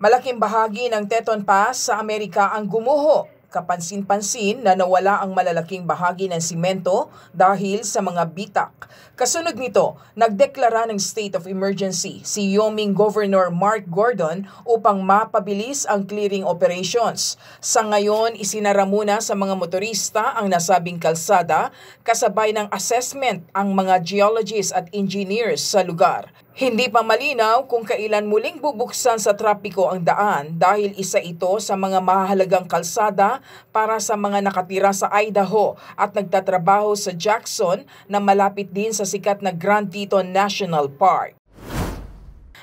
Malaking bahagi ng Teton Pass sa Amerika ang gumuho. Kapansin-pansin na nawala ang malalaking bahagi ng simento dahil sa mga bitak. Kasunod nito, nagdeklara ng state of emergency si Wyoming Governor Mark Gordon upang mapabilis ang clearing operations. Sa ngayon, isinara muna sa mga motorista ang nasabing kalsada kasabay ng assessment ang mga geologists at engineers sa lugar. Hindi pa malinaw kung kailan muling bubuksan sa trapiko ang daan dahil isa ito sa mga mahalagang kalsada para sa mga nakatira sa Idaho at nagtatrabaho sa Jackson na malapit din sa sikat na Grand Teton National Park.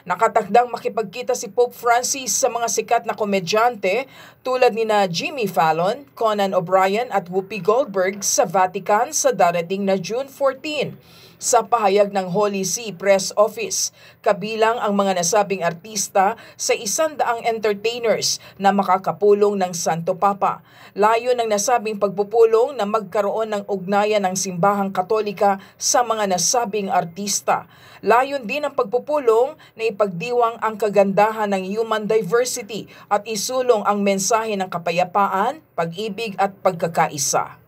Nakatakdang makipagkita si Pope Francis sa mga sikat na komedyante tulad nina Jimmy Fallon, Conan O'Brien at Whoopi Goldberg sa Vatican sa darating na June 14. Sa pahayag ng Holy See Press Office, kabilang ang mga nasabing artista sa 100 entertainers na makakapulong ng Santo Papa. Layo ng nasabing pagpupulong na magkaroon ng ugnayan ng simbahang Katolika sa mga nasabing artista. Layon din ang pagpupulong na ipagdiwang ang kagandahan ng human diversity at isulong ang mensahe ng kapayapaan, pag-ibig at pagkakaisa.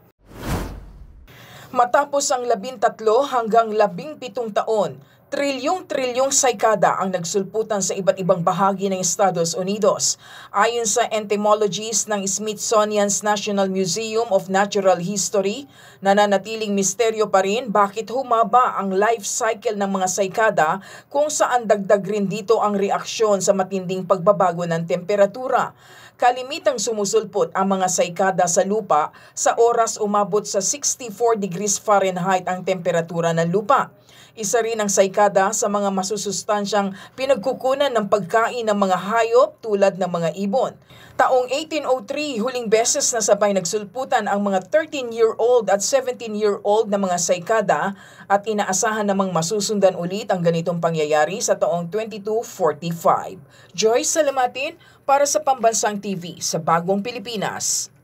Matapos ang 13 hanggang 17 taon, trilyong-trilyong saykada ang nagsulputan sa iba't ibang bahagi ng Estados Unidos. Ayon sa entomologist ng Smithsonian's National Museum of Natural History, nananatiling misteryo pa rin bakit humaba ang life cycle ng mga saykada kung saan dagdag rin dito ang reaksyon sa matinding pagbabago ng temperatura. Kalimitang sumusulpot ang mga saykada sa lupa sa oras umabot sa 64 degrees Fahrenheit ang temperatura ng lupa. Isa rin ang saykada sa mga masusustansyang pinagkukunan ng pagkain ng mga hayop tulad ng mga ibon. Taong 1803, huling beses na sabay nagsulputan ang mga 13-year-old at 17-year-old na mga saykada at inaasahan namang masusundan ulit ang ganitong pangyayari sa taong 2245. Joyce Salamatin para sa Pambansang TV sa Bagong Pilipinas.